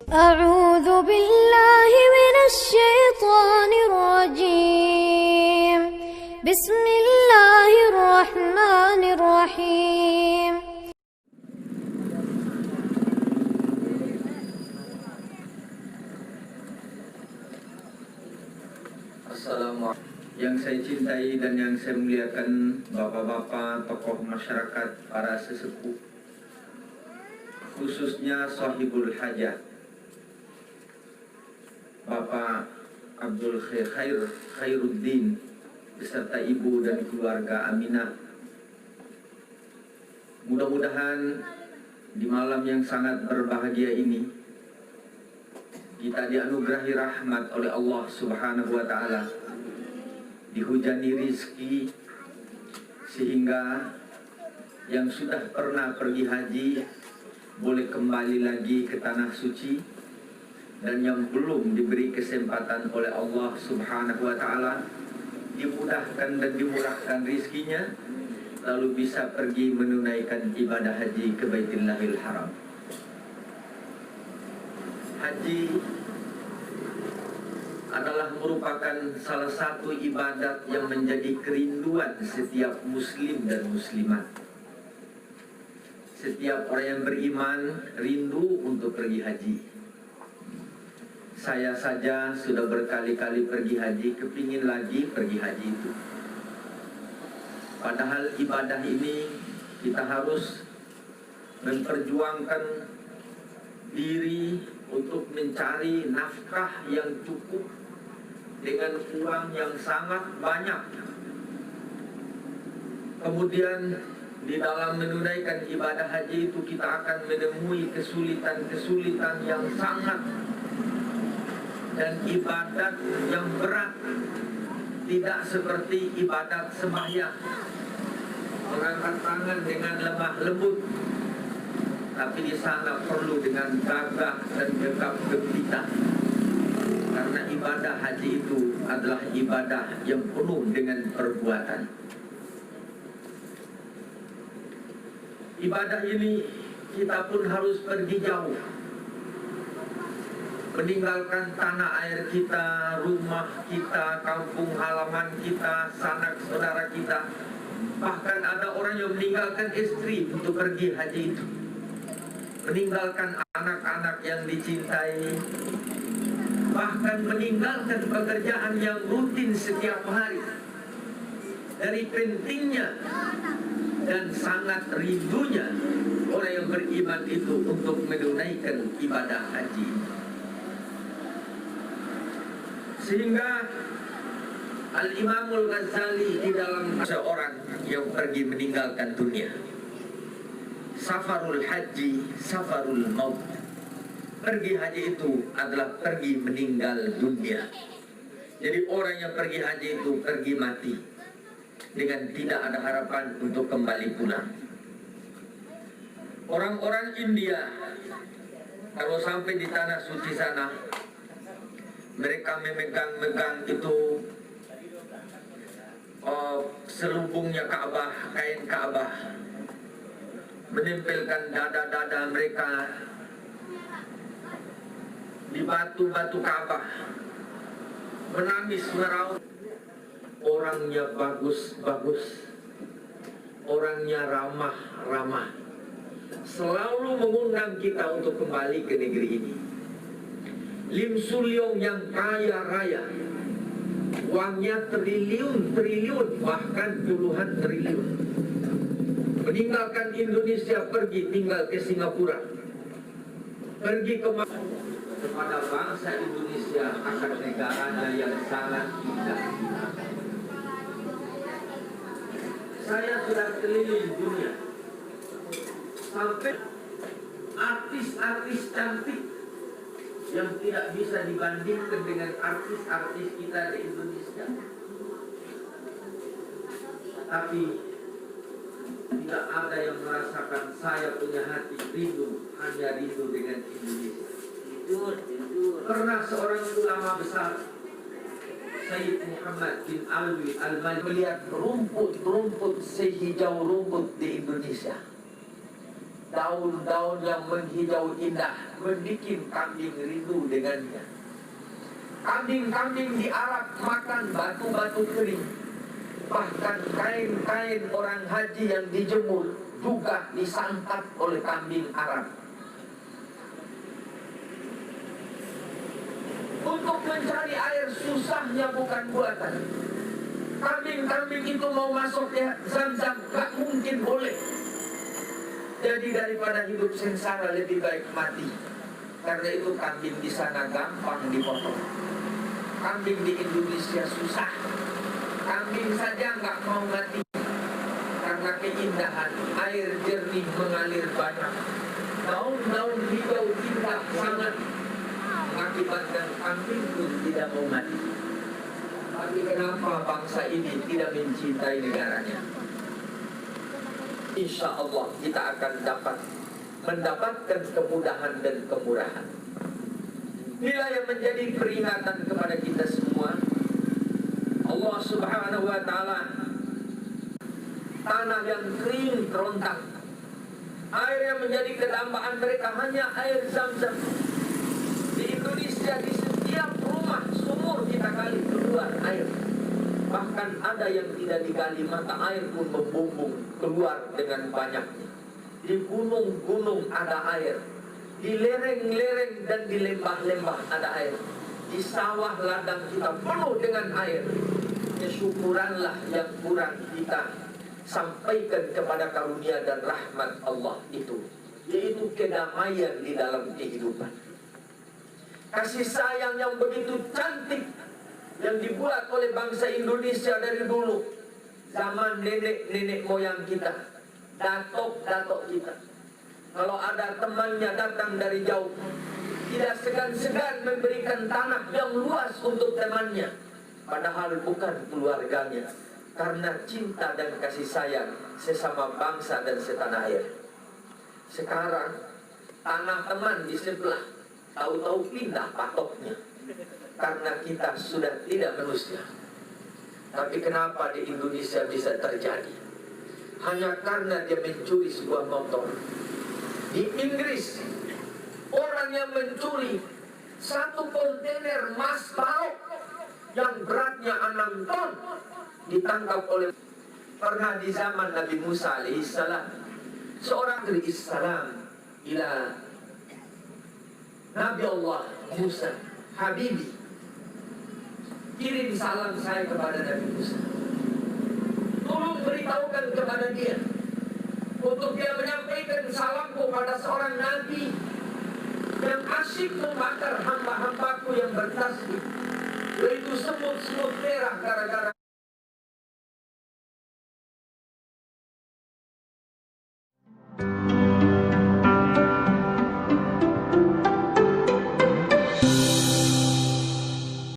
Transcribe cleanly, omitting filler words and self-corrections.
أعوذ بالله من الشيطان الرجيم. بسم الله الرحمن الرحيم. Assalamualaikum. Yang saya cintai dan yang saya muliakan, bapak-bapak, tokoh masyarakat, para sesepuh, khususnya sahibul hajat, Bapak Abdul Khairuddin beserta ibu dan keluarga Aminah. Mudah-mudahan di malam yang sangat berbahagia ini kita dianugerahi rahmat oleh Allah Subhanahu wa Ta'ala, dihujani rizki, sehingga yang sudah pernah pergi haji boleh kembali lagi ke tanah suci, dan yang belum diberi kesempatan oleh Allah Subhanahu wa Ta'ala dimudahkan dan dimurahkan rizkinya, lalu bisa pergi menunaikan ibadah haji ke Baitullahil Haram. Haji adalah merupakan salah satu ibadat yang menjadi kerinduan setiap muslim dan muslimat. Setiap orang yang beriman rindu untuk pergi haji. Saya saja sudah berkali-kali pergi haji, kepingin lagi pergi haji itu. Padahal ibadah ini kita harus memperjuangkan diri untuk mencari nafkah yang cukup dengan uang yang sangat banyak. Kemudian di dalam menunaikan ibadah haji itu kita akan menemui kesulitan-kesulitan yang sangat, dan ibadat yang berat, tidak seperti ibadat sembahyang mengangkat tangan dengan lemah lembut, tapi di sana perlu dengan gagah dan gegap gempita, karena ibadah haji itu adalah ibadah yang penuh dengan perbuatan. Ibadah ini kita pun harus pergi jauh, meninggalkan tanah air kita, rumah kita, kampung halaman kita, sanak saudara kita. Bahkan ada orang yang meninggalkan istri untuk pergi haji itu, meninggalkan anak-anak yang dicintai, bahkan meninggalkan pekerjaan yang rutin setiap hari. Dari pentingnya dan sangat rindunya orang yang beriman itu untuk menunaikan ibadah haji, sehingga Al-Imamul Ghazali di dalam seorang yang pergi meninggalkan dunia, safarul haji safarul maut. Pergi haji itu adalah pergi meninggal dunia. Jadi orang yang pergi haji itu pergi mati dengan tidak ada harapan untuk kembali pulang. Orang-orang India kalau sampai di tanah suci sana, mereka memegang-megang itu selubungnya Ka'bah, kain Ka'bah, menempelkan dada-dada mereka di batu-batu Ka'bah, menangis meraung. Orangnya bagus-bagus, orangnya ramah-ramah, selalu mengundang kita untuk kembali ke negeri ini. Lim Sulyong yang kaya raya, uangnya triliun-triliun, bahkan puluhan triliun, meninggalkan Indonesia, pergi tinggal ke Singapura, pergi kepada bangsa Indonesia akan negaranya yang sangat indah. Saya sudah keliling dunia, sampai artis-artis cantik yang tidak bisa dibandingkan dengan artis-artis kita di Indonesia. Tapi tidak ada yang merasakan saya punya hati rindu, hanya rindu dengan Indonesia. Pernah seorang ulama besar, Sayyid Muhammad bin Alwi Al-Maliki, melihat rumput sehijau rumput di Indonesia. daun-daun yang menghijau indah, membikin kambing rindu dengannya. Kambing-kambing di Arab makan batu-batu kering. Bahkan kain-kain orang haji yang dijemur juga disantap oleh kambing Arab. Untuk mencari air susahnya bukan buatan. Kambing-kambing itu mau masuk ya Zam-Zam, gak mungkin boleh. Jadi daripada hidup sengsara lebih baik mati. Karena itu kambing di sana gampang dipotong. Kambing di Indonesia susah. Kambing saja nggak mau mati karena keindahan air jernih mengalir banyak. Daun-daun hijau indah sangat mengakibatkan kambing pun tidak mau mati. Tapi kenapa bangsa ini tidak mencintai negaranya? Insya Allah kita akan mendapatkan kemudahan dan kemurahan. Inilah yang menjadi peringatan kepada kita semua. Allah Subhanahu wa Ta'ala, tanah yang kering kerontang, air yang menjadi kedambaan mereka hanya air Zam-Zam. Di Indonesia di setiap rumah sumur kita gali keluar air. Bahkan ada yang tidak digali maka air pun membumbung keluar dengan banyaknya. Di gunung-gunung ada air, di lereng-lereng dan di lembah-lembah ada air. Di sawah ladang kita penuh dengan air. Syukuranlah yang kurang kita sampaikan kepada karunia dan rahmat Allah itu, yaitu kedamaian di dalam kehidupan. Kasih sayang yang begitu cantik yang dibuat oleh bangsa Indonesia dari dulu, zaman nenek-nenek moyang kita, datok-datok kita. Kalau ada temannya datang dari jauh, tidak segan-segan memberikan tanah yang luas untuk temannya, padahal bukan keluarganya, karena cinta dan kasih sayang sesama bangsa dan setanah air. Sekarang tanah teman di sebelah tahu-tahu pindah patoknya karena kita sudah tidak manusia. Tapi kenapa di Indonesia bisa terjadi? Hanya karena dia mencuri sebuah motor. Di Inggris, orang yang mencuri satu kontainer emas bauk yang beratnya 6 ton ditangkap oleh, pernah di zaman Nabi Musa alaihissalam, seorang alaihissalam ila Nabi Allah Musa, Habibi, kirim salam saya kepada Nabi Musa, tolong beritahukan kepada dia untuk dia menyampaikan salamku pada seorang Nabi yang asyik membakar hamba-hambaku yang bertasbih, yaitu semut-semut merah gara-gara